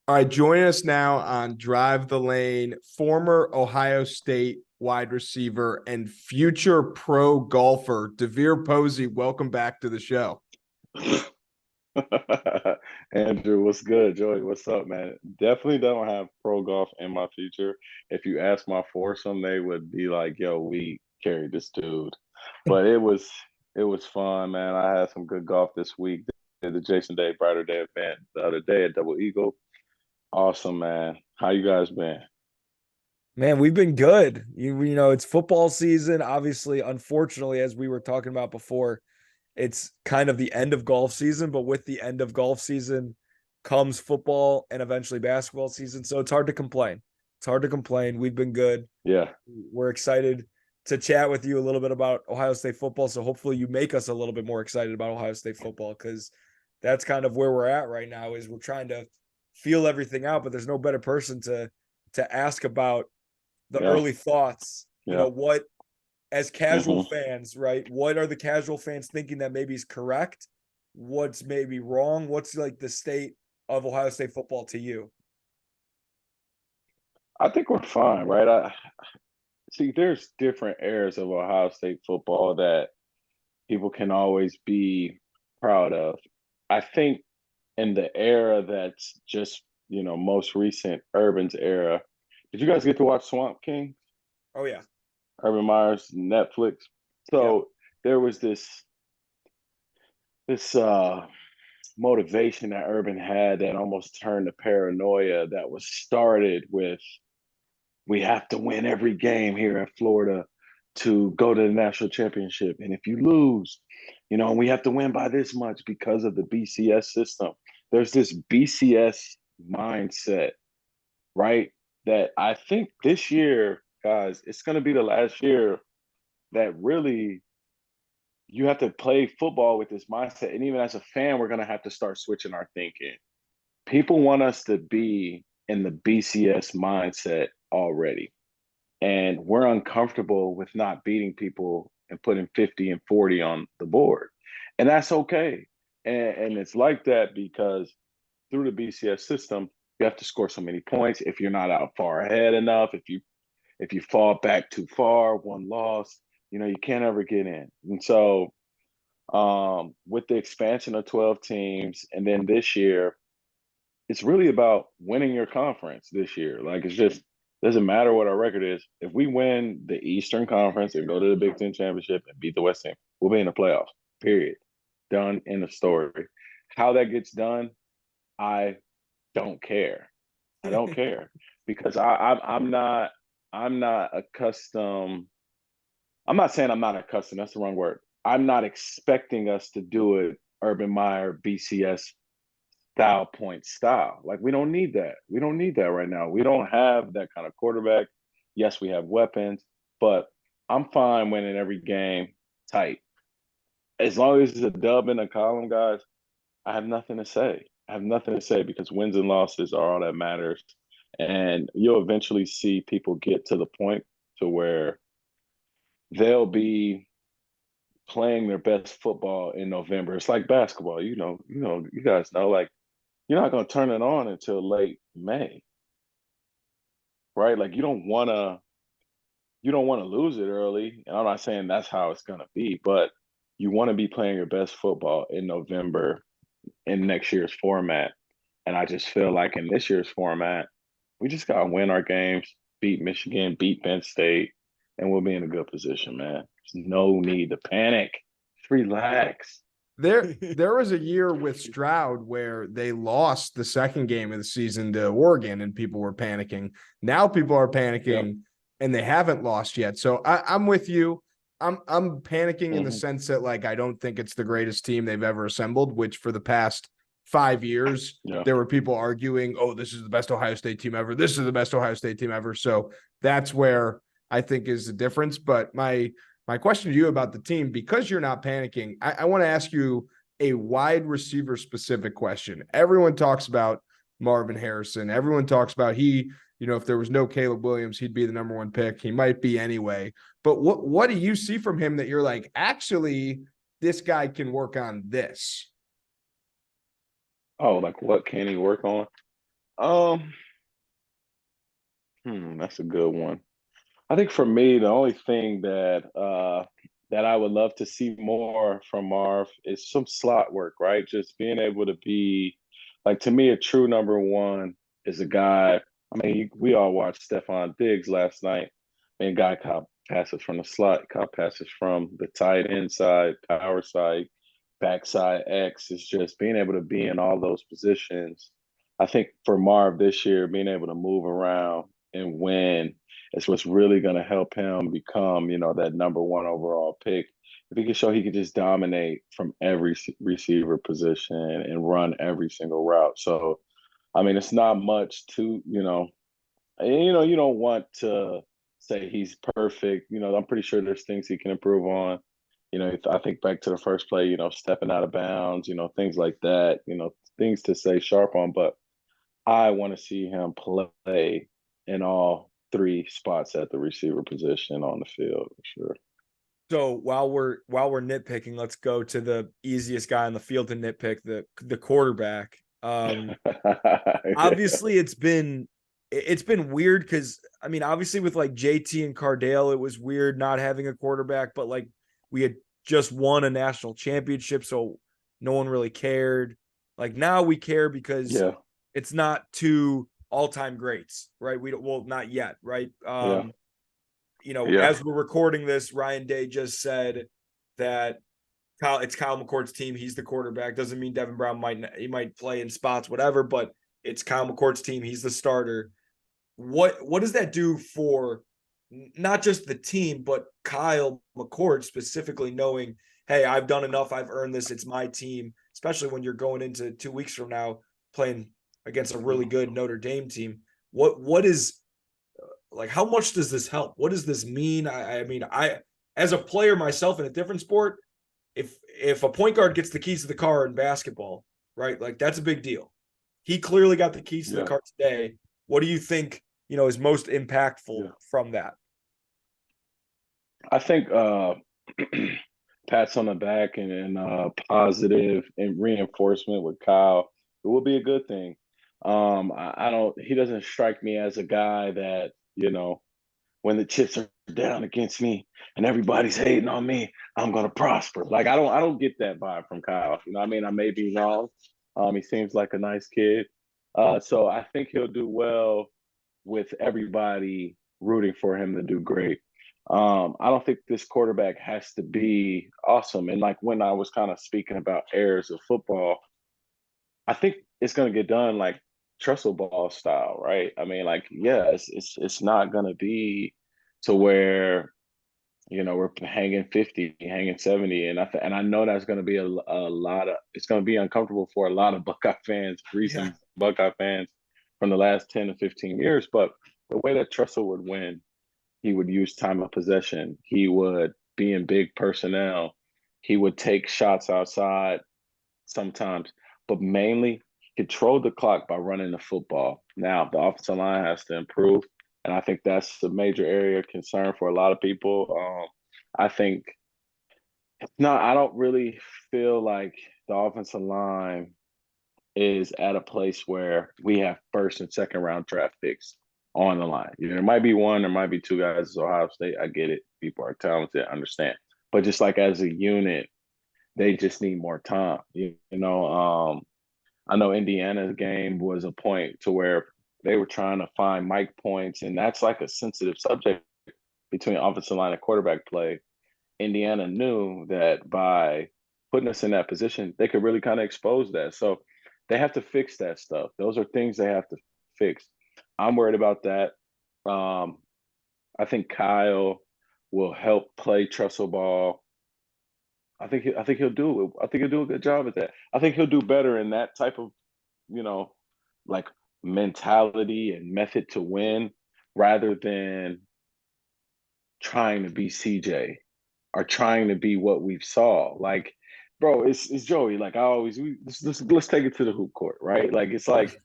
All right, join us now on Drive the Lane, former Ohio State wide receiver and future pro golfer, DeVier Posey. Welcome back to the show. Andrew, what's good? Joey, what's up, man? Definitely don't have pro golf in my future. If you ask my foursome, they would be like, "Yo, we carried this dude." But it was fun, man. I had some good golf this week. Did the Jason Day Brighter Day event the other day at Double Eagle. Awesome, man. How you guys been? Man, we've been good. You know, it's football season. Obviously, unfortunately, as we were talking about before, it's kind of the end of golf season, but with the end of golf season comes football and eventually basketball season. So it's hard to complain. It's hard to complain. We've been good. Yeah, We're excited to chat with you a little bit about Ohio State football. So hopefully you make us a little bit more excited about Ohio State football because that's kind of where we're at right now is we're trying to feel everything out, but there's no better person to ask about the yeah, early thoughts. You yeah. know, what as casual hmm fans, right? What are the casual fans thinking that maybe is correct? What's maybe wrong? What's like the state of Ohio State football to you? I think we're fine, right? I see. There's different eras of Ohio State football that people can always be proud of. I think in the era that's just, most recent Urban's era. Did you guys get to watch Swamp King? Oh yeah. Urban Meyer's Netflix. Yep. So there was this motivation that Urban had that almost turned to paranoia that was started with we have to win every game here at Florida to go to the national championship. And if you lose, we have to win by this much because of the BCS system. There's this BCS mindset, right? That I think this year, guys, it's going to be the last year that really you have to play football with this mindset. And even as a fan, we're going to have to start switching our thinking. People want us to be in the BCS mindset already. And we're uncomfortable with not beating people and putting 50 and 40 on the board. And that's okay. And it's like that because through the BCS system, you have to score so many points. If you're not out far ahead enough, if you fall back too far, one loss, you can't ever get in. And so with the expansion of 12 teams, and then this year, it's really about winning your conference this year. Like it's just doesn't matter what our record is. If we win the Eastern Conference and go to the Big Ten Championship and beat the West Team, we'll be in the playoffs. Period. Done in the story. How that gets done, I don't care. I don't care because I'm not accustomed. I'm not saying I'm not accustomed. That's the wrong word. I'm not expecting us to do it Urban Meyer BCS style point style. Like we don't need that. We don't need that right now. We don't have that kind of quarterback. Yes, we have weapons, but I'm fine winning every game tight. As long as it's a dub in a column, guys, I have nothing to say. I have nothing to say because wins and losses are all that matters. And you'll eventually see people get to the point to where they'll be playing their best football in November. It's like basketball, you guys know, like you're not going to turn it on until late May, right? Like you don't want to lose it early. And I'm not saying that's how it's going to be, but you want to be playing your best football in November in next year's format. And I just feel like in this year's format, we just got to win our games, beat Michigan, beat Penn State, and we'll be in a good position, man. There's no need to panic. Just relax. There was a year with Stroud where they lost the second game of the season to Oregon and people were panicking. Now people are Yep. panicking and they haven't lost yet. So I'm with you. I'm panicking in the hmm sense that like I don't think it's the greatest team they've ever assembled, which for the past 5 years Yeah. there were people arguing, oh, this is the best Ohio State team ever. This is the best Ohio State team ever. So that's where I think is the difference. But my question to you about the team, because you're not panicking, I want to ask you a wide receiver specific question. Everyone talks about Marvin Harrison. Everyone talks about if there was no Caleb Williams, he'd be the number one pick. He might be anyway. But what do you see from him that you're like, actually, this guy can work on this? Oh, like what can he work on? Um, that's a good one. I think for me, the only thing that I would love to see more from Marv is some slot work, right? Just being able to be like, to me, a true number one is a guy. I mean, we all watched Stephon Diggs last night. And guy caught passes from the slot, caught passes from the tight end side, power side, backside X. Is just being able to be in all those positions. I think for Marv this year, being able to move around and win is what's really going to help him become, that number one overall pick. If he can show he can just dominate from every receiver position and run every single route. So, I mean, it's not much to, you don't want to say he's perfect. I'm pretty sure there's things he can improve on. I think back to the first play, stepping out of bounds, things like that, things to stay sharp on. But I want to see him play in all three spots at the receiver position on the field for sure. So while we're nitpicking, let's go to the easiest guy on the field to nitpick, the quarterback. Yeah. Obviously it's been weird because I mean, obviously with like JT and Cardale, it was weird not having a quarterback, but like we had just won a national championship, so no one really cared. Like now we care because Yeah. it's not two all-time greats, right? We don't, well, not yet, right? Yeah. Yeah. As we're recording this, Ryan Day just said that it's Kyle McCord's team. He's the quarterback. Doesn't mean Devin Brown might play in spots, whatever, but it's Kyle McCord's team. He's the starter. What does that do for not just the team, but Kyle McCord specifically, knowing, hey, I've done enough, I've earned this, it's my team, especially when you're going into 2 weeks from now playing against a really good Notre Dame team. What is like, how much does this help? What does this mean? I mean, I as a player myself in a different sport, if a point guard gets the keys to the car in basketball, right? Like that's a big deal. He clearly got the keys to the Yeah. car today. What do you think, is most impactful Yeah. from that? I think pats on the back and positive and reinforcement with Kyle, it will be a good thing. I don't. He doesn't strike me as a guy that when the chips are down against me and everybody's hating on me, I'm gonna prosper. Like I don't get that vibe from Kyle. You know, what I mean, I may be wrong. He seems like a nice kid. So I think he'll do well with everybody rooting for him to do great. I don't think this quarterback has to be awesome. And like when I was kind of speaking about errors of football, I think it's gonna get done like trestle ball style, right? I mean, like, yeah, it's not gonna be to where we're hanging 50, hanging 70, and I know that's gonna be a lot of it's gonna be uncomfortable for a lot of Buckeye fans, Yeah. recent Buckeye fans from the last 10 to 15 years. But the way that Tressel would win, he would use time of possession. He would be in big personnel. He would take shots outside sometimes, but mainly control the clock by running the football. Now, the offensive line has to improve, and I think that's a major area of concern for a lot of people. I think no, I don't really feel like the offensive line is at a place where we have first and second round draft picks on the line. There might be one, there might be two guys. It's Ohio State. I get it. People are talented, I understand. But just like as a unit, they just need more time. I know Indiana's game was a point to where they were trying to find Mike points, and that's like a sensitive subject between offensive line and quarterback play. Indiana knew that by putting us in that position, they could really kind of expose that. So they have to fix that stuff. Those are things they have to fix. I'm worried about that. Um, I think Kyle will help play trestle ball. I think he'll do it. I think he'll do a good job at that. I think he'll do better in that type of you know like mentality and method to win rather than trying to be CJ are trying to be what we've saw. Like, bro, it's Joey. Like I always, let's take it to the hoop court, right? Like it's like,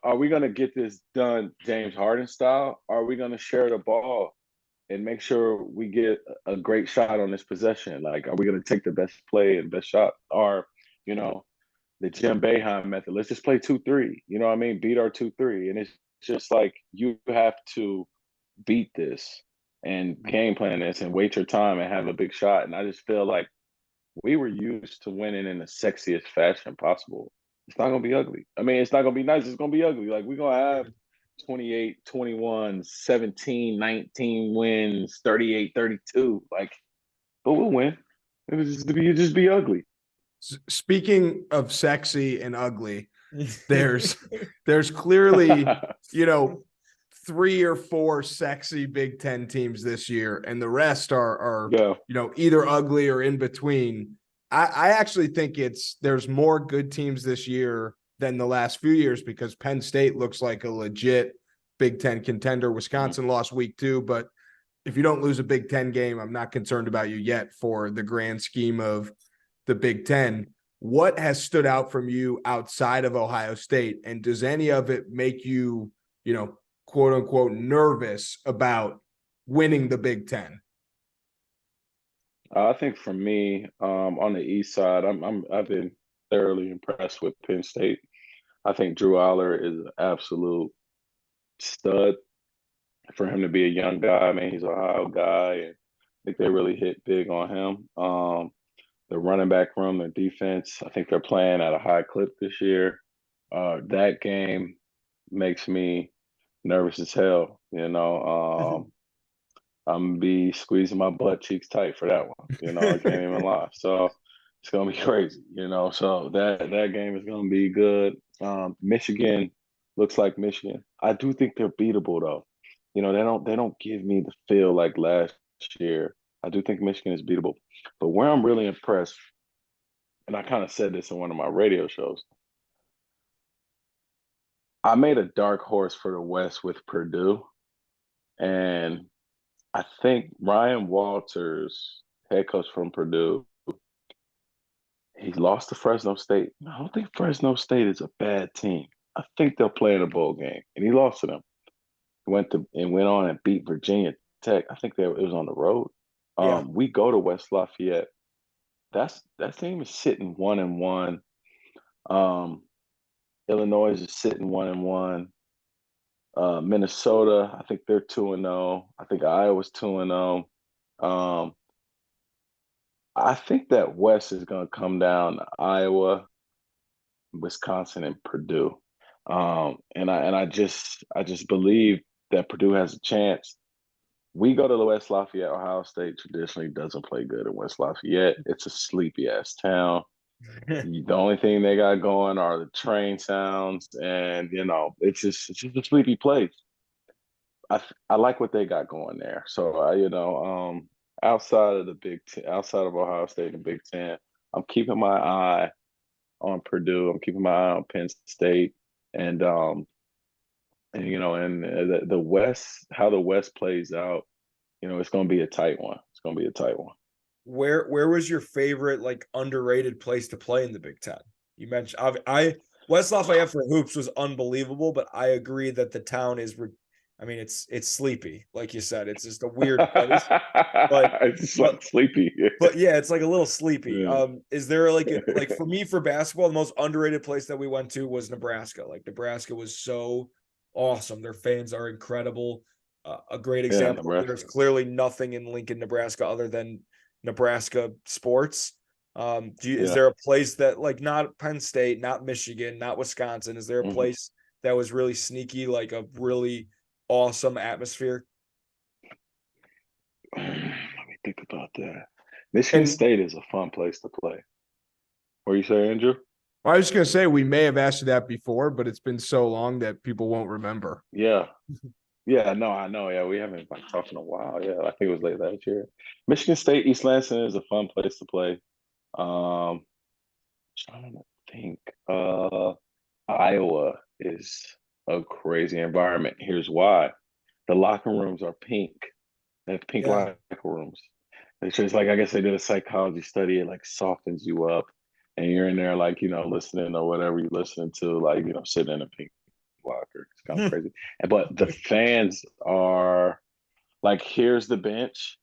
are we gonna get this done James Harden style? Or are we gonna share the ball and make sure we get a great shot on this possession? Like, are we gonna take the best play and best shot? Or, you know, the Jim Boeheim method. Let's just play 2-3. You know what I mean? Beat our 2-3. And it's just like you have to beat this and game plan this and wait your time and have a big shot. And I just feel like we were used to winning in the sexiest fashion possible. It's not gonna be ugly. I mean, it's not gonna be nice, it's gonna be ugly. Like we're gonna have 28, 21, 17, 19 wins, 38, 32. Like, but we'll win. It was just be ugly. Speaking of sexy and ugly, there's clearly, you know, 3 or 4 sexy Big Ten teams this year, and the rest are you know, either ugly or in between. I actually think there's more good teams this year than the last few years because Penn State looks like a legit Big Ten contender. Wisconsin lost week 2, but if you don't lose a Big Ten game, I'm not concerned about you yet for the grand scheme of the Big Ten. What has stood out from you outside of Ohio State? And does any of it make you, you know, quote unquote, nervous about winning the Big Ten? I think for me, on the East side, I've been thoroughly impressed with Penn State. I think Drew Aller is an absolute stud. For him to be a young guy, I mean, he's an Ohio guy, and I think they really hit big on him. The running back room, the defense, I think they're playing at a high clip this year. That game makes me nervous as hell. You know, I'm gonna be squeezing my butt cheeks tight for that one. You know, I can't even lie. So it's gonna be crazy. You know, so that game is gonna be good. Michigan looks like Michigan. I do think they're beatable though. You know, they don't give me the feel like last year. I do think Michigan is beatable. But where I'm really impressed, and I kind of said this in one of my radio shows, I made a dark horse for the West with Purdue. And I think Ryan Walters, head coach from Purdue, he lost to Fresno State. I don't think Fresno State is a bad team. I think they'll play in a bowl game, and he lost to them. He went on and beat Virginia Tech. I think it was on the road. We go to West Lafayette. That team is sitting 1-1. Illinois is sitting 1-1. Minnesota, I think they're 2-0. I think Iowa's 2-0. I think that West is going to come down to Iowa, Wisconsin, and Purdue. And I just believe that Purdue has a chance. We go to the West Lafayette. Ohio State traditionally doesn't play good in West Lafayette. It's a sleepy ass town. The only thing they got going are the train sounds, and you know, it's just a sleepy place. I like what they got going there. So you know, outside of outside of Ohio State and Big Ten, I'm keeping my eye on Purdue. I'm keeping my eye on Penn State, and you know, and the West, how the West plays out, you know, it's going to be a tight one. It's going to be a tight one. Where was your favorite like underrated place to play in the Big Ten? You mentioned I West Lafayette for hoops was unbelievable, but I agree that the town is. I mean, it's sleepy, like you said. It's just a weird place, but it's just like sleepy. But yeah, it's like a little sleepy. Yeah. Is there like for me for basketball, the most underrated place that we went to was Nebraska. Like Nebraska was so awesome. Their fans are incredible. A great example. There's clearly nothing in Lincoln, Nebraska, other than Nebraska sports. Is there a place that like not Penn State, not Michigan, not Wisconsin? Is there a place that was really sneaky, like a really awesome atmosphere? Let me think about that. Michigan State is a fun place to play. What are you saying, Andrew? Well, I was just going to say we may have asked you that before, but it's been so long that people won't remember. Yeah. Yeah, no, I know. Yeah, we haven't like talked in a while. Yeah, I think it was late last year. Michigan State, East Lansing is a fun place to play. Trying to think. Iowa is a crazy environment. Here's why. The locker rooms are pink. They have pink locker rooms. It's just like, I guess they did a psychology study. It like softens you up, and you're in there like, you know, listening or whatever you're listening to, like, you know, sitting in a pink locker. It's kind of crazy. But the fans are like, here's the bench.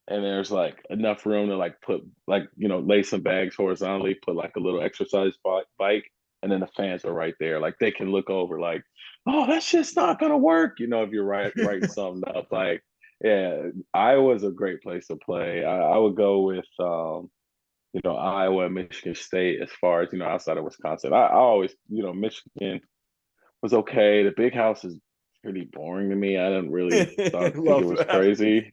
and there's like enough room to like put like lay some bags horizontally, put like a little exercise bike, and then the fans are right there. Like they can look over, like, oh, that's just not gonna work. If you're writing something up, like, yeah, Iowa's a great place to play. I would go with Iowa and Michigan State as far as outside of Wisconsin. I always Michigan was okay. The big house is pretty boring to me. I didn't really think it Love was that. crazy.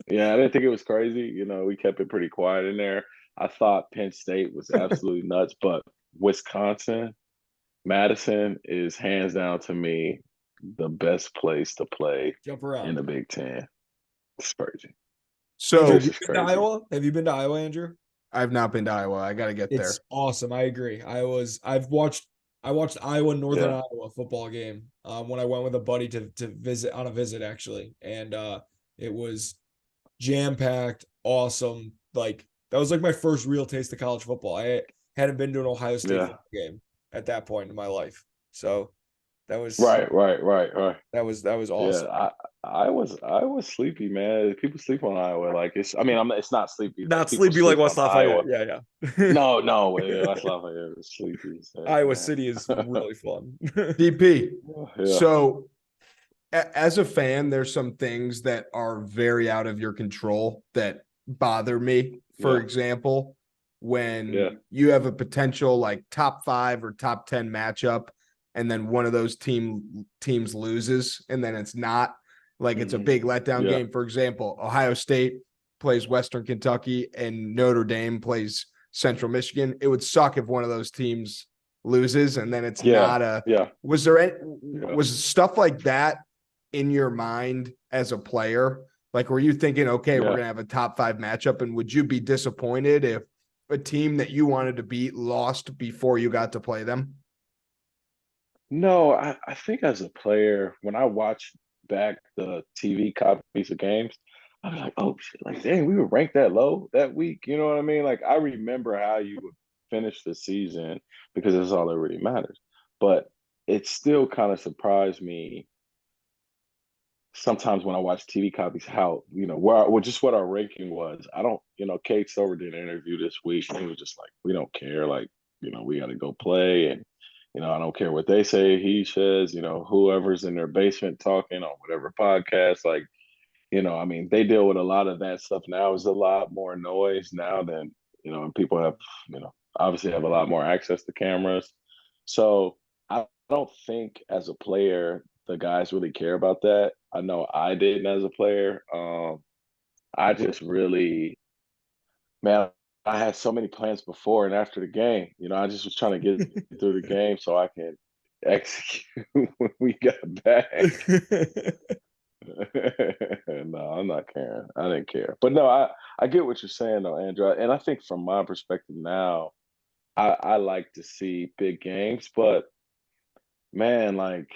Yeah, I didn't think it was crazy. We kept it pretty quiet in there. I thought Penn State was absolutely nuts, but Wisconsin, Madison is hands down to me the best place to play Jump in around. the Big Ten. It's crazy. Andrew, So have This you is been to crazy. Iowa? Have you been to Iowa, Andrew? I've not been to Iowa. I got to get It's there. awesome. I agree. I watched Iowa Northern Yeah. Iowa football game when I went with a buddy to visit on a visit actually, and it was jam packed, awesome. Like that was like my first real taste of college football. I hadn't been to an Ohio State Yeah. football game at that point in my life, so that was Right. that was Yeah, awesome. I was sleepy, man. People sleep on Iowa. Like it's not sleepy. Like Not people sleepy like sleep on West Lafayette. Iowa. Yeah, yeah. No, that's not like it was sleepy. So, Iowa man. City is really fun. DP. Yeah, So as a fan, there's some things that are very out of your control that bother me. For yeah, example, yeah, when you have a potential like top 5 or top 10 matchup, and then one of those teams loses, and then it's not like it's a hmm big letdown yeah, game. For example, Ohio State plays Western Kentucky and Notre Dame plays Central Michigan. It would suck if one of those teams loses, and then it's yeah, not a. yeah, Was there any, yeah. was stuff like that in your mind as a player? Like, were you thinking, okay, we're Yeah. gonna have a top 5 matchup, and would you be disappointed if a team that you wanted to beat lost before you got to play them? No, I think as a player, when I watch back the TV copies of games, I was like, oh shit, like dang, we were ranked that low that week. You know what I mean? Like I remember how you would finish the season because that's all that really matters. But it still kind of surprised me sometimes when I watch TV copies how, just what our ranking was. I don't, Kate Stover did an interview this week and he was just like, we don't care. Like, we got to go play. And, I don't care what they say. He says, whoever's in their basement talking on whatever podcast, like, I mean, they deal with a lot of that stuff now. There's a lot more noise now than, and people have, obviously have a lot more access to cameras. So I don't think as a player, the guys really care about that. I know I didn't as a player. I just really, man, I had so many plans before and after the game. I just was trying to get through the game so I can execute when we got back. No, I'm not caring. I didn't care. But no, I get what you're saying though, Andrew. And I think from my perspective now, I like to see big games, but man, like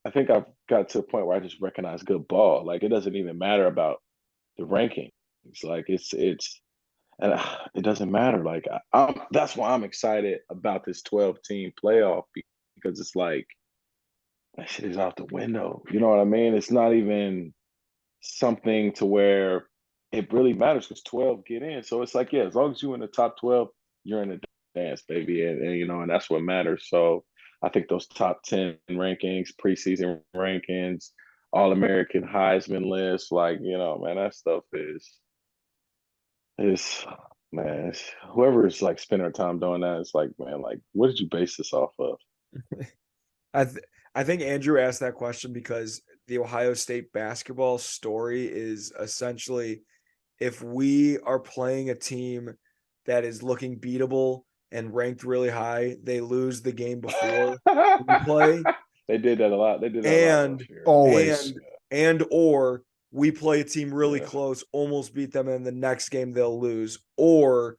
I think I've got to a point where I just recognize good ball. Like it doesn't even matter about the rankings. Like it's and it doesn't matter. Like that's why I'm excited about this 12 team playoff because it's like that shit is out the window. You know what I mean? It's not even something to where it really matters because 12 get in. So it's like, yeah, as long as you're in the top 12, you're in the dance, baby. And that's what matters. So I think those top 10 rankings, preseason rankings, All American Heisman list, like, man, that stuff is man, whoever is like spending their time doing that, it's like, man, like, what did you base this off of? I th- I think Andrew asked that question because the Ohio State basketball story is essentially if we are playing a team that is looking beatable and ranked really high, they lose the game before we play, They did that a lot. They did that a lot and last year. Always. or we play a team really Yeah. close, almost beat them, and the next game they'll lose, or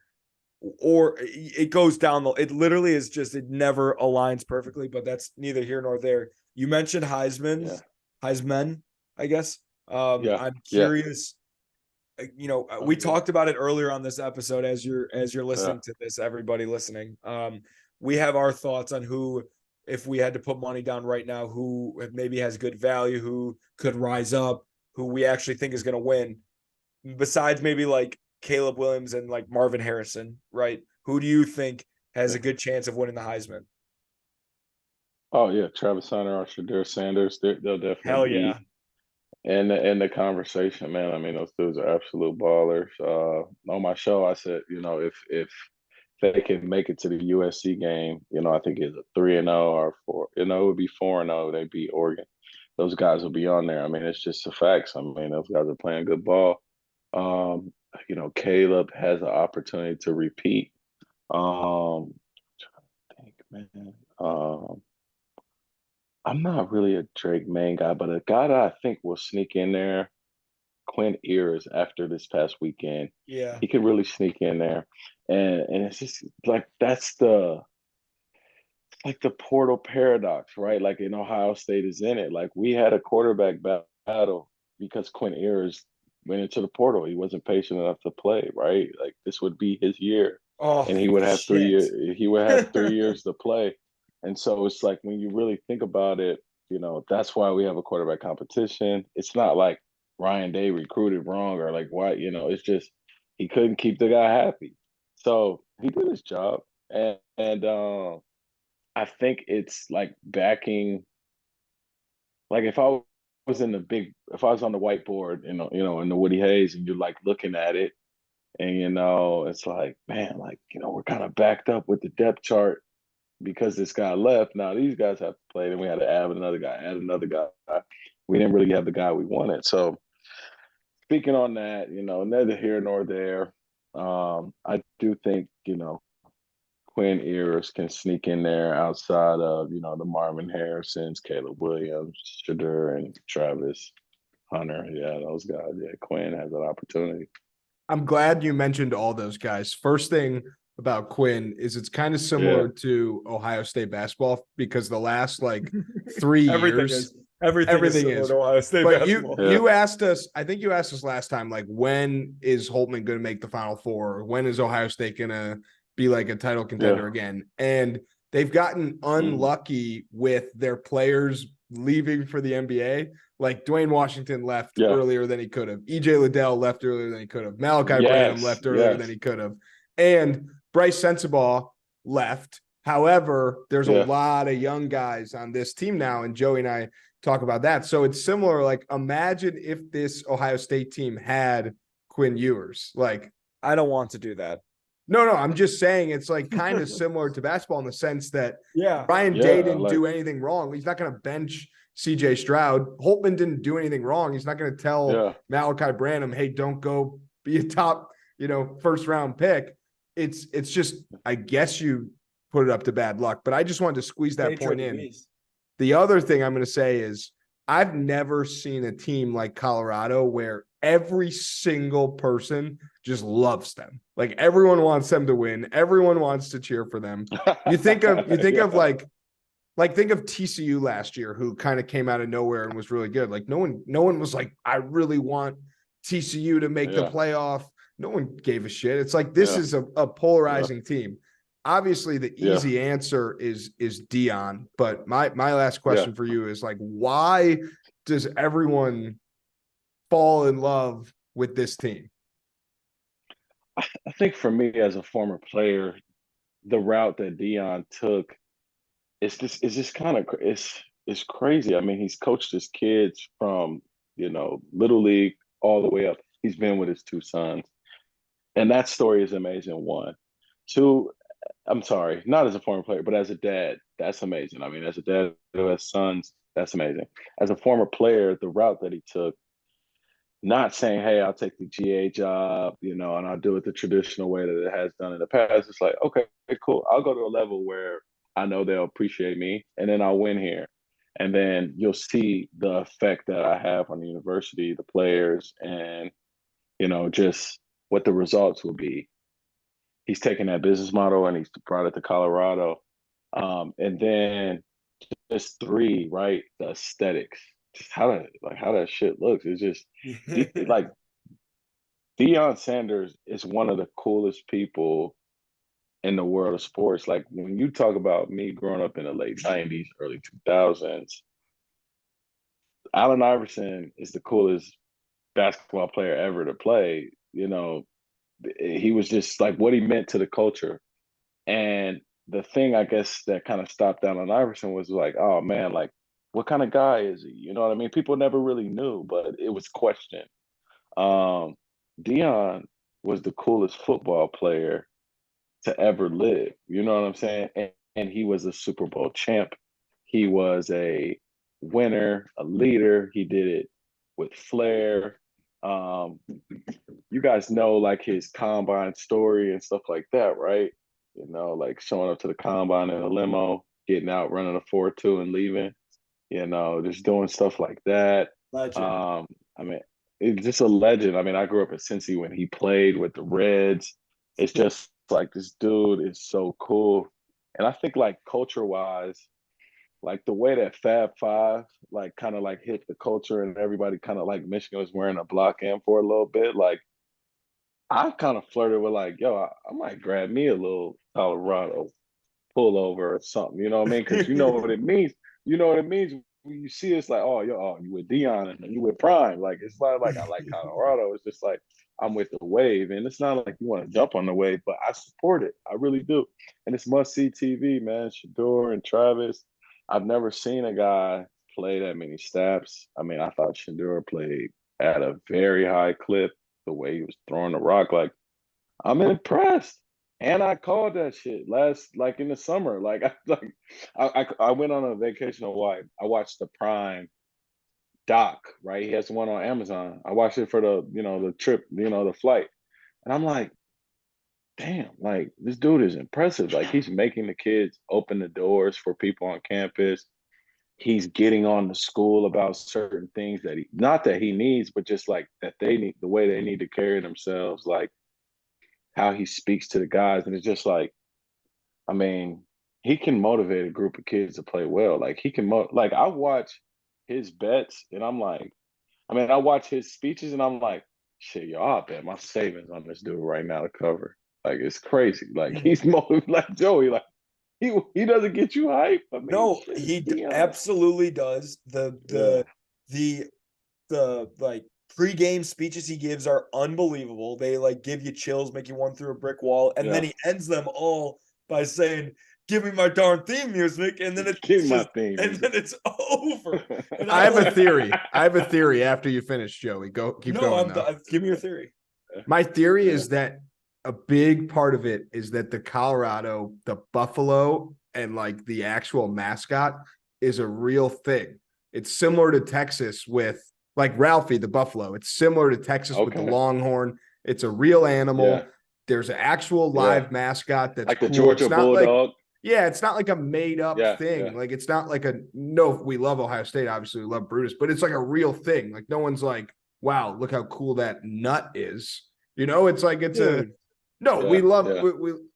it goes down the it literally is just it never aligns perfectly, but that's neither here nor there. You mentioned Yeah. Heisman, I guess. Yeah. I'm Yeah. curious. Oh, We yeah. talked about it earlier on this episode as you're Yeah. listening to this, everybody listening. We have our thoughts on who, if we had to put money down right now, who maybe has good value, who could rise up, who we actually think is going to win. besides maybe like Caleb Williams and like Marvin Harrison, right? Who do you think has a good chance of winning the Heisman? Oh yeah, Travis Hunter or Shadur Sanders, they'll Hell definitely yeah. be in the conversation, man. I mean, those dudes are absolute ballers. On my show, I said, if they can make it to the USC game, I think it's a 3-0 or 4. It would be 4-0. They beat Oregon. Those guys will be on there. I mean, it's just the facts. I mean, those guys are playing good ball. Caleb has an opportunity to repeat. I think, man. I'm not really a Drake main guy, but a guy that I think will sneak in there, Quinn Ewers, after this past weekend. Yeah. He could really sneak in there. And it's just like the portal paradox, right? Like in Ohio State is in it. Like we had a quarterback battle because Quinn Ewers went into the portal. He wasn't patient enough to play, right? Like this would be his year. Oh, And he would have 3 shit. years, he would have 3 years to play. And so it's like when you really think about it, that's why we have a quarterback competition. It's not like Ryan Day recruited wrong or like why, it's just he couldn't keep the guy happy. So he did his job. And I think it's like backing, like if I if I was on the whiteboard, in the Woody Hayes, and you're like looking at it, and it's like, man, like we're kind of backed up with the depth chart because this guy left. Now these guys have to play. Then we had to add another guy. We didn't really have the guy we wanted. So speaking on that, neither here nor there. I do think Quinn Ewers can sneak in there outside of, the Marvin Harrisons, Caleb Williams, Shadur, and Travis Hunter. Yeah, those guys. Yeah, Quinn has an opportunity. I'm glad you mentioned all those guys. First thing about Quinn is it's kind of similar to Ohio State basketball because the last like 3 Everything years, is everything is similar to Ohio State but basketball. you asked us, I think you asked us last time, like when is Holtman going to make the Final Four? When is Ohio State going to be like a title contender again? And they've gotten unlucky with their players leaving for the NBA. Like Dwayne Washington left earlier than he could have. EJ Liddell left earlier than he could have. Malachi Branham left earlier than he could have. And Bryce Sensabaugh left. However, there's a lot of young guys on this team now, and Joey and I talk about that. So it's similar. Like, imagine if this Ohio State team had Quinn Ewers. Like, I don't want to do that. No, I'm just saying it's like kind of similar to basketball in the sense that Ryan Day didn't do anything wrong. He's not going to bench CJ Stroud. Holtman didn't do anything wrong. He's not going to tell Malachi Branham, hey, don't go be a top, first round pick. It's just, I guess you put it up to bad luck, but I just wanted to squeeze that point in. The other thing I'm going to say is I've never seen a team like Colorado where every single person just loves them. Like everyone wants them to win. Everyone wants to cheer for them. You think of think of TCU last year, who kind of came out of nowhere and was really good. Like no one was like, I really want TCU to make the playoff. No one gave a shit. It's like this is a polarizing team. Obviously, the easy answer is Dion. But my last question for you is like, why does everyone fall in love with this team? I think for me as a former player, the route that Dion took is just kind of it's crazy. I mean, he's coached his kids from little league all the way up. He's been with his 2 sons, and that story is amazing. 1, 2. I'm sorry, not as a former player, but as a dad, that's amazing. I mean, as a dad who has sons, that's amazing. As a former player, the route that he took, not saying, hey, I'll take the GA job, and I'll do it the traditional way that it has done in the past. It's like, okay, cool. I'll go to a level where I know they'll appreciate me, and then I'll win here. And then you'll see the effect that I have on the university, the players, and, just what the results will be. He's taken that business model and he's brought it to Colorado. And then just 3, right? The aesthetics, just how that shit looks. It's just like Deion Sanders is one of the coolest people in the world of sports. Like when you talk about me growing up in the late 90s, early 2000s, Allen Iverson is the coolest basketball player ever to play. He was just like what he meant to the culture. And the thing I guess that kind of stopped down on Iverson was like, oh man, like what kind of guy is he? You know what I mean? People never really knew, but it was questioned. Dion was the coolest football player to ever live. You know what I'm saying? And he was a Super Bowl champ. He was a winner, a leader. He did it with flair. You guys know like his combine story and stuff like that, right? Like showing up to the combine in a limo, getting out, running a 4.2 and leaving, just doing stuff like that. Legend. I mean, it's just a legend. I mean, I grew up in Cincy when he played with the Reds. It's just like this dude is so cool. And I think like culture wise, like the way that Fab Five like kind of like hit the culture and everybody kind of like Michigan was wearing a block in for a little bit. Like I kind of flirted with like, yo, I might grab me a little Colorado pullover or something. You know what I mean? Because you know what it means. You know what it means when you see it's like, you with Dion and you with Prime. Like it's not like I like Colorado. It's just like I'm with the wave, and it's not like you want to jump on the wave, but I support it. I really do, and it's must see TV, man. Shador and Travis. I've never seen a guy play that many snaps. I mean, I thought Shador played at a very high clip. The way he was throwing the rock, like I'm impressed. And I called that shit like in the summer. Like I went on a vacation to Hawaii. I watched the Prime doc, right? He has one on Amazon. I watched it for the trip, the flight. And I'm like, damn, like this dude is impressive. Like he's making the kids open the doors for people on campus. He's getting on the school about certain things that not that he needs, but just like that they need, the way they need to carry themselves, like how he speaks to the guys. And it's just like, I mean, he can motivate a group of kids to play well. Like he can, like I watch his bets and I'm like, I watch his speeches and I'm like, shit, yo, I'll bet my savings on this dude right now to cover. Like it's crazy. Like he's like Joey, like he doesn't get you hype. I mean, No, shit, he absolutely does. The like pre-game speeches he gives are unbelievable. They like give you chills, make you run through a brick wall, and then he ends them all by saying, "Give me my darn theme music," and then it's over. And I have a theory. I have a theory after you finish, Joey. Keep going. Give me your theory. My theory is that a big part of it is that the Buffalo, and like the actual mascot is a real thing. It's similar to Texas with like Ralphie the buffalo. It's similar to Texas with the Longhorn. It's a real animal. Yeah. There's an actual live mascot that's like cool. The Georgia Bulldog. It's not like a made up thing. Like it's not like we love Ohio State. Obviously, we love Brutus, but it's like a real thing. Like no one's like, wow, look how cool that nut is. It's like we love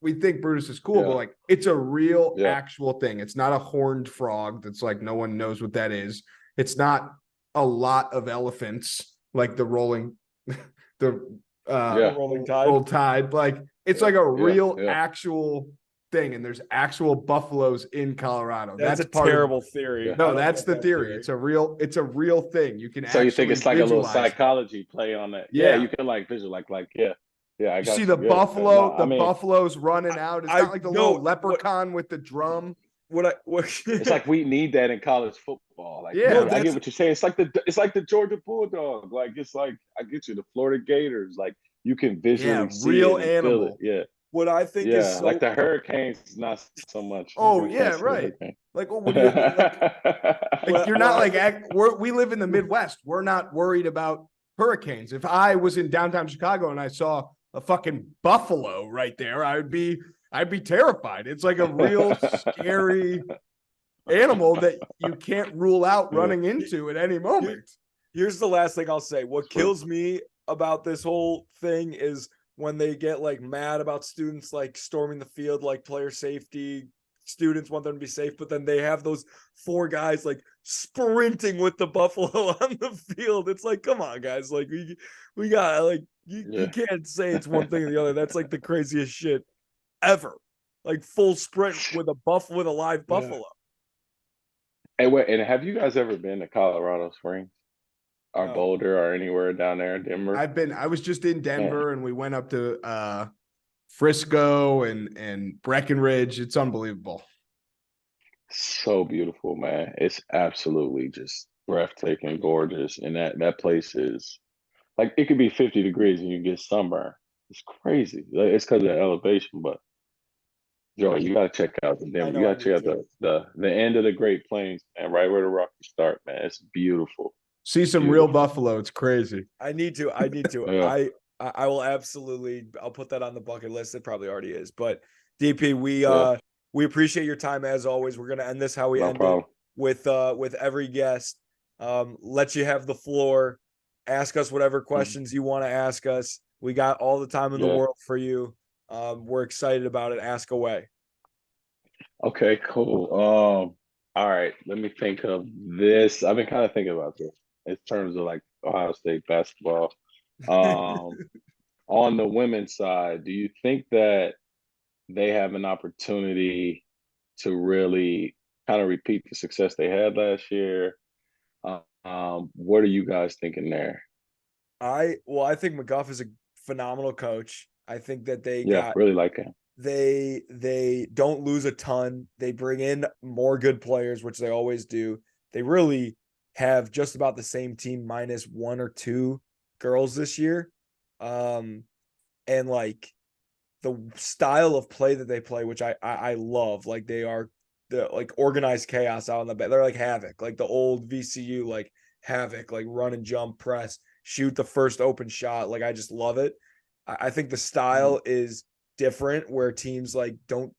we think Brutus is cool, but like it's a real actual thing. It's not a horned frog that's like no one knows what that is. It's not a lot of elephants like the rolling roll tide. Like it's like a real actual thing, and there's actual buffaloes in Colorado. That's a terrible theory. No, that's the theory. It's a real thing. You can you think it's like a little psychology play on that. Yeah, you can like visualize I see the buffalo. Buffalo's running out. It's not like the little leprechaun with the drum. It's like we need that in college football. Like, I get what you're saying. It's like the Georgia Bulldog. Like it's like I get you the Florida Gators. Like you can visually see real it animal. Yeah. What I think is like the Hurricanes, not so much. Oh yeah, right. Like what do you like you're not like we live in the Midwest. We're not worried about hurricanes. If I was in downtown Chicago and I saw a fucking buffalo right there, I'd be terrified. It's like a real scary animal that you can't rule out running into at any moment. Here's the last thing I'll say. What kills me about this whole thing is when they get like mad about students like storming the field, like player safety, students want them to be safe, but then they have those 4 guys like sprinting with the buffalo on the field. It's like, come on, guys. Like we got like you can't say it's one thing or the other. That's like the craziest shit ever. Like full sprint with a live buffalo. Hey, wait, and have you guys ever been to Colorado Springs? or No. Boulder or anywhere down there in Denver? I was just in Man, Denver and we went up to Frisco and Breckenridge. It's unbelievable. so beautiful, man. It's absolutely just breathtaking, gorgeous, and that place is like it could be 50 degrees and you get sunburn. It's crazy. Like, it's because of the elevation, but Joe, you gotta check out the I Denver. You know I gotta check need out to. the end of the Great Plains, man. Right where the Rockies start, man. It's beautiful, See some real beautiful. buffalo. It's crazy. I need to. I need to. Yeah, I will absolutely. I'll put that on the bucket list. It probably already is. But DP, yeah, we appreciate your time as always. We're gonna end this how we no end it problem. with every guest. Let you have the floor. Ask us whatever Mhm. questions you want to ask us. We got all the time in the Yeah. world for you. We're excited about it. Ask away. Okay, cool. All right, let me think of this. I've been kind of thinking about this in terms of like Ohio State basketball. Um, on the women's side, do you think that they have an opportunity to really kind of repeat the success they had last year? What are you guys thinking there? I think McGuff is a phenomenal coach. I think that Yeah, really like him. they don't lose a ton. They bring in more good players, which they always do. They really have just about the same team minus one or two girls this year. And like the style of play that they play, which I love. Like they are the like organized chaos out on the back. They're like Havoc, like the old VCU, like Havoc, like run and jump, press, shoot the first open shot. Like I just love it. I think the Mhm. style is different where teams like don't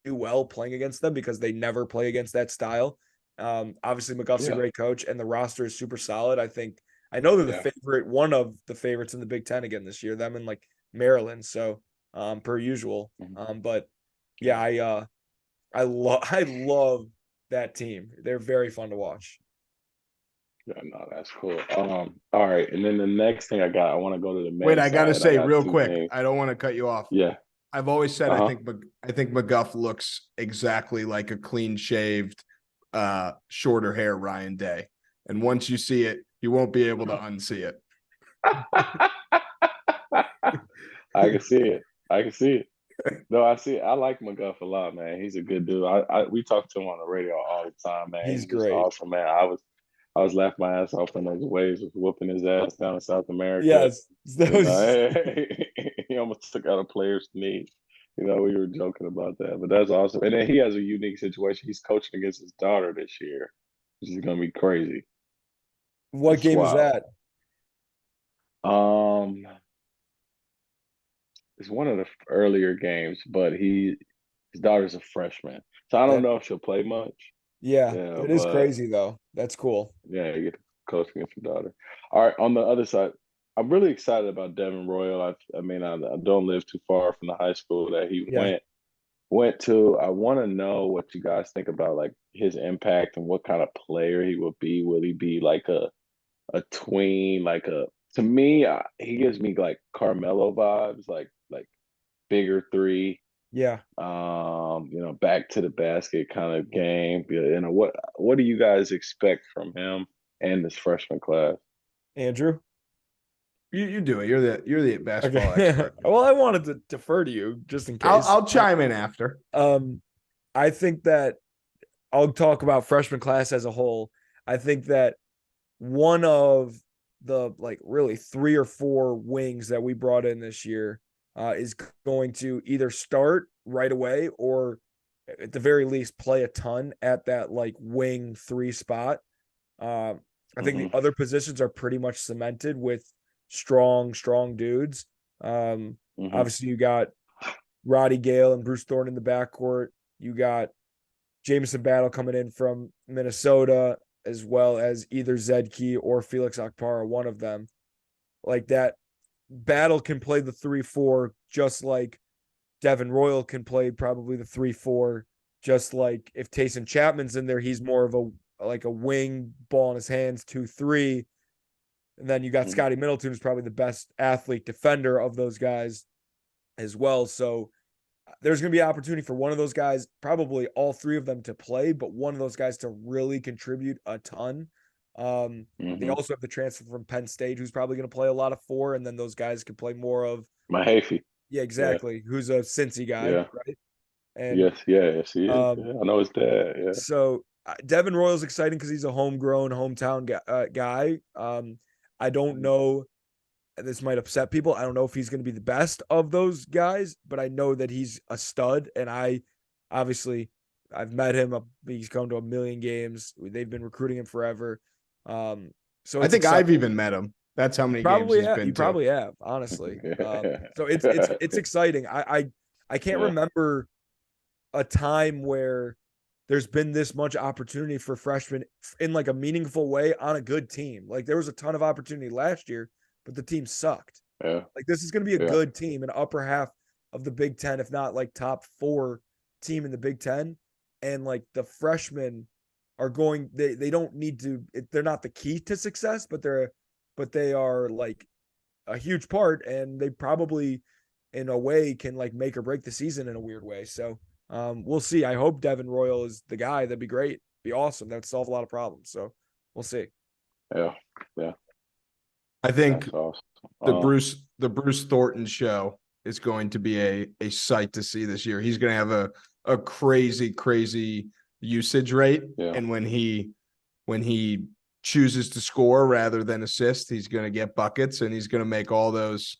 do well playing against them because they never play against that style. Obviously McGuff's a Yeah, great coach and the roster is super solid. I know they're the yeah, favorite, one of the favorites in the Big Ten again this year, them and like Maryland. So per usual. mhm, But yeah, yeah. I love that team. They're very fun to watch. Yeah, no, that's cool. All right, and then the next thing I want to go to the Wait, men's I gotta side. I say got real two quick. things. I don't want to cut you off. Yeah. I've always said Uh-huh. I think McGuff looks exactly like a clean shaved, shorter hair Ryan Day. And once you see it, you won't be able to unsee it. I can see it. I can see it. No, I see it. I like McGuff a lot, man. He's a good dude. We talk to him on the radio all the time, man. He's He's just great. awesome, man. I was laughing my ass off when those waves was whooping his ass down in South America. Yes, that was He almost took out a player's knee. We were joking about that, but that's awesome. And then he has a unique situation. He's coaching against his daughter this year, which is gonna be crazy. what It's game is wild. that? Um, it's one of the earlier games, but his daughter's a freshman, so I don't That know if she'll play much. yeah, Yeah, that is but crazy though. That's cool. yeah, you get to coach against your daughter. All right, on the other side, I'm really excited about Devin Royal. I mean, I don't live too far from the high school that he Yeah. went to. I want to know what you guys think about like his impact and what kind of player he will be. Will he be like a tween, like a to me, he gives me like Carmelo vibes, like bigger three, Yeah. back to the basket kind of game. What do you guys expect from him and this freshman class? Andrew. You do it. You're the basketball Okay. expert. Well, I wanted to defer to you just in I'll case. I'll chime in after. I think that I'll talk about freshman class as a whole. I think that one of the like really three or four wings that we brought in this year is going to either start right away or at the very least play a ton at that like wing three spot. Uh, I think the Hmm. other positions are pretty much cemented with strong dudes. Hmm. Obviously, you got Roddy Gale and Bruce Thorne in the backcourt. You got Jameson Battle coming in from Minnesota, as well as either Zedkey or Felix Akpara, one of them. Like that Battle can play the 3-4 just like Devin Royal can play probably the 3-4. Just like if Tayson Chapman's in there, he's more of a wing ball in his hands, 2-3. And then you got Hmm. Scotty Middleton, who's probably the best athlete defender of those guys as well. So there's going to be an opportunity for one of those guys, probably all three of them to play, but one of those guys to really contribute a ton. They also have the transfer from Penn State, who's probably going to play a lot of 4, and then those guys can play more of. Mahafey. Yeah, Yeah. exactly. Who's a Cincy guy, Yeah. right? And Yes, he is. um, Yeah, I know his dad. Yeah. so Devin Royal's exciting because he's a homegrown hometown guy. I don't know. This might upset people. I don't know if he's going to be the best of those guys, but I know that he's a stud. And obviously, I've met him. He's come to a million games. They've been recruiting him forever. So I it's think exciting. I've even met him. That's how many games Probably he's been you to. probably have, honestly. So it's exciting. I can't Yeah. remember a time where there's been this much opportunity for freshmen in like a meaningful way on a good team. Like there was a ton of opportunity last year, but the team sucked. Yeah. Like this is going to be a Yeah. good team, an upper half of the Big Ten, if not like top 4 team in the Big Ten. And like the freshmen are going, they don't need to. They're not the key to success, but they are like a huge part, and they probably, in a way, can like make or break the season in a weird way. So we'll see. I hope Devin Royal is the guy. That'd be great. Be awesome. That would solve a lot of problems. So we'll see. Yeah. Yeah. I think That's awesome. the Bruce Thornton show is going to be a sight to see this year. He's going to have a crazy usage rate, Yeah. and when he chooses to score rather than assist, he's going to get buckets, and he's going to make all those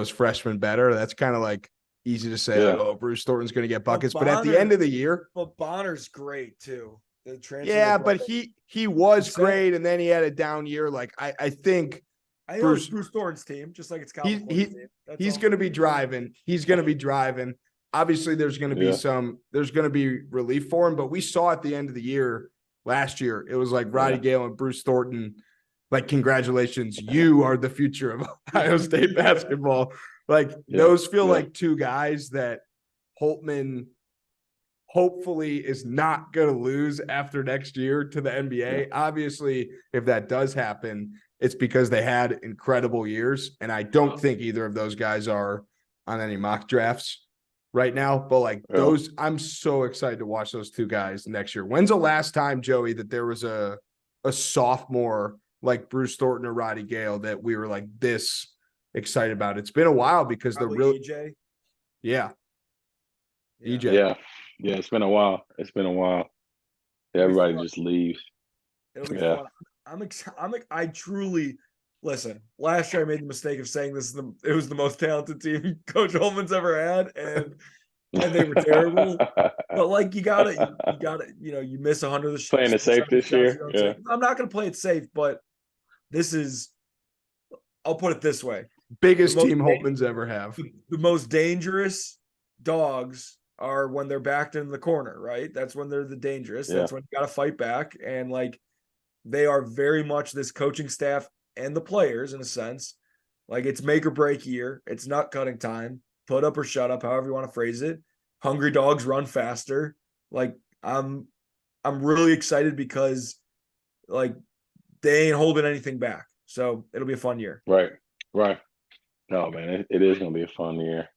freshmen better. That's kind of like easy to say, Yeah. like, oh, Bruce Thornton's going to get buckets, but at the Bonner- end of the year, But Bonner's great too. The transfer. yeah, but he was Percent. great, and then he had a down year. Like I think I know it's Bruce Thornton's team, just like it's Cal McCord's team. That's he's all. going to be driving. He's going to be driving. Obviously, there's going to be there's going to be relief for him, but we saw at the end of the year last year, it was like Roddy Gale and Bruce Thornton. Like, congratulations, you are the future of Ohio State basketball. Like those feel like 2 guys that Holtman hopefully is not going to lose after next year to the NBA. Obviously, if that does happen, it's because they had incredible years. And I don't think either of those guys are on any mock drafts right now. But like those, I'm so excited to watch those 2 guys next year. When's the last time, Joey, that there was a sophomore like Bruce Thornton or Roddy Gale that we were like this excited about? It's been a while because Probably the real EJ. Yeah. EJ. Yeah, it's been a while. Yeah, everybody just leaves. It'll be fun. I truly listen. Last year I made the mistake of saying it was the most talented team Coach Holman's ever had, and they were terrible. But like you gotta, you miss 100 of the playing it safe this year. Yeah, I'm not gonna play it safe, but this is. I'll put it this way: biggest team Holtman's ever have. The most dangerous dogs are when they're backed in the corner, right? That's when they're the dangerous. That's when you got to fight back. And like, they are very much this coaching staff and the players in a sense. Like it's make or break year. It's nut cutting time. Put up or shut up, however you want to phrase it. Hungry dogs run faster. Like I'm really excited because like they ain't holding anything back. So it'll be a fun year. Right. No, man, it is gonna be a fun year.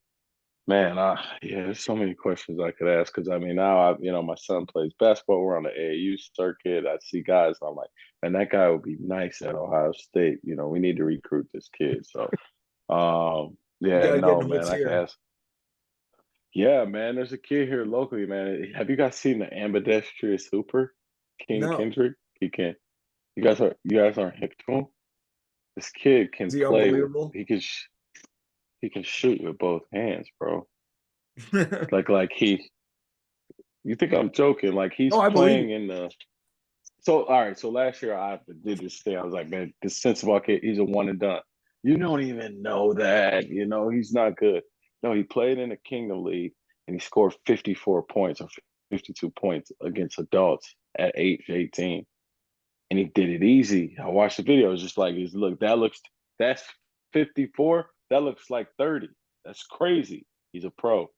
Man, there's so many questions I could ask because I mean now my son plays basketball. We're on the AAU circuit. I see guys. I'm like, man, that guy would be nice at Ohio State. We need to recruit this kid. So, man, I can ask. Yeah, man, there's a kid here locally, man. Have you guys seen the ambidextrous hooper, King Kendrick? He can. You guys aren't hip to him. This kid can play. He can shoot with both hands, bro. like he. You think I'm joking? Like he's playing in the. So all right. So last year I did this thing. I was like, man, this sensible kid. He's a one and done. You don't even know that. He's not good. No, he played in the Kingdom League and he scored 54 points or 52 points against adults at age 18. And he did it easy. I watched the video. It was just like, that's 54. That looks like 30. That's crazy. He's a pro.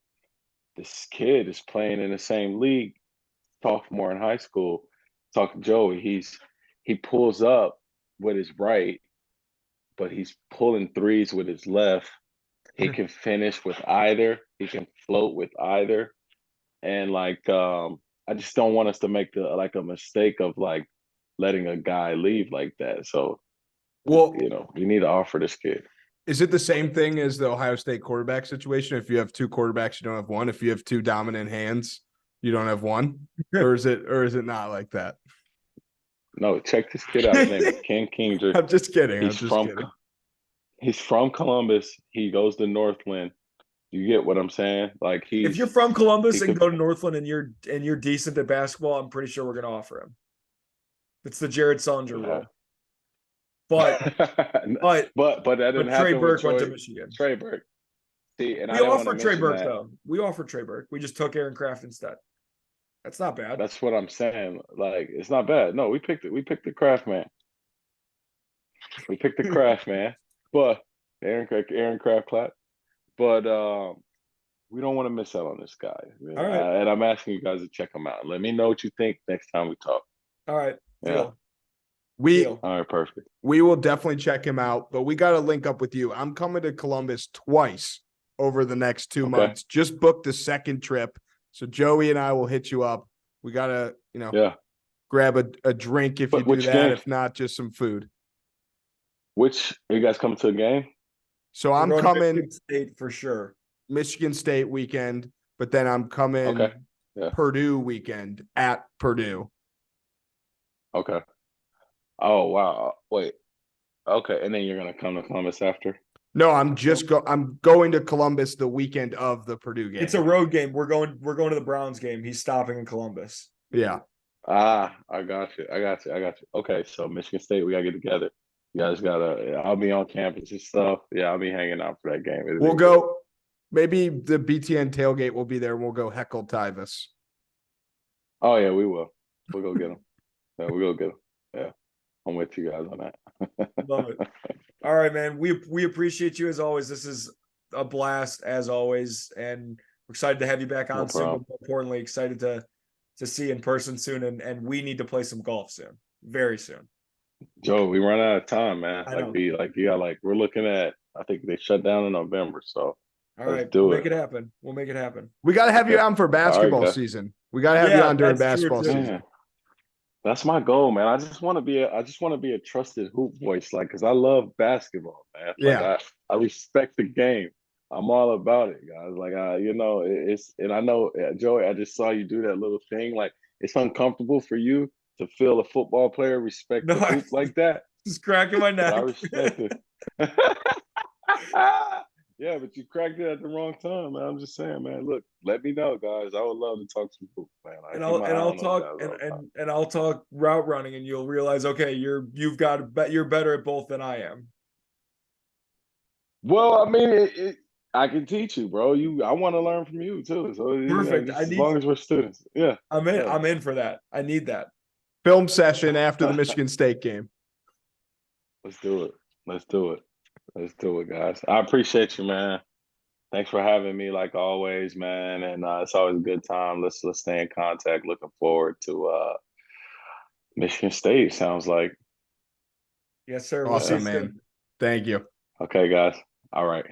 This kid is playing in the same league, sophomore in high school. Talking Joey, he pulls up with his right, but he's pulling threes with his left. He can finish with either. He can float with either. And I just don't want us to make a mistake of like letting a guy leave like that. So, Well, you need to offer this kid. is it the same thing as the Ohio State quarterback situation? If you have two quarterbacks, you don't have one. If you have two dominant hands, you don't have one. Or is it not like that? No, check this kid out. His name is Ken Kingdrick. I'm just kidding. He's from Columbus. He goes to Northland. You get what I'm saying? Like if you're from Columbus and go to Northland and you're decent at basketball, I'm pretty sure we're gonna offer him. It's the Jared Sullinger rule. But that didn't happen. Trey Burke went to Michigan. Trey Burke. See, and we offered Trey Burke though. We offered Trey Burke. We just took Aaron Kraft instead. That's not bad. That's what I'm saying. Like, it's not bad. No, we picked the Kraft man. We picked the Kraft man. But Aaron Kraft clap. But we don't want to miss out on this guy. All right. And I'm asking you guys to check him out. Let me know what you think next time we talk. All right. Yeah. All right, perfect. We will definitely check him out, but we got to link up with you. I'm coming to Columbus twice over the next 2 months. Just booked the second trip. So Joey and I will hit you up. We got to, grab a drink if you do that. Game? If not, just some food. Are you guys coming to a game? So I'm coming Michigan State for sure. Michigan State weekend, but then I'm coming Purdue weekend at Purdue. Okay. Oh wow. Wait. Okay, and then you're gonna come to Columbus after? No, I'm going to Columbus the weekend of the Purdue game. It's a road game. We're going to the Browns game. He's stopping in Columbus. Yeah. I got you. Okay, so Michigan State, we gotta get together. You guys I'll be on campus and stuff. Yeah, I'll be hanging out for that game. We'll go. Maybe the BTN tailgate will be there. We'll go heckle Tyvis. Oh yeah, we will. We'll go get him. Yeah, we'll go get him. Yeah, I'm with you guys on that. Love it. All right, man. We appreciate you as always. This is a blast as always, and we're excited to have you back on soon. But more importantly, excited to see you in person soon, and we need to play some golf soon, very soon. Joe, we run out of time, man. We're looking at. I think they shut down in November, so. All right, we'll make it happen. We'll make it happen. We got to have you on for basketball season. We got to have you on during basketball season. Yeah. That's my goal, man. I just want to be a trusted hoop voice, because I love basketball, man. I respect the game. I'm all about it, guys. And I know, Joey, I just saw you do that little thing. Like, it's uncomfortable for you to feel a football player respect the hoop like that. Just cracking my neck. I respect it. Yeah, but you cracked it at the wrong time, man. I'm just saying, man. Look, let me know, guys. I would love to talk some hoops, man. I'll talk route running, and you'll realize, okay, you're better at both than I am. Well, I mean, I can teach you, bro. I want to learn from you too. So perfect. As long as we're students, yeah. I'm in for that. I need that film session after the Michigan State game. Let's do it, guys. I appreciate you, man. Thanks for having me, like always, man. And it's always a good time. Let's stay in contact. Looking forward to Michigan State. Sounds like. Yes, sir. Awesome, man. Thank you. Okay, guys. All right.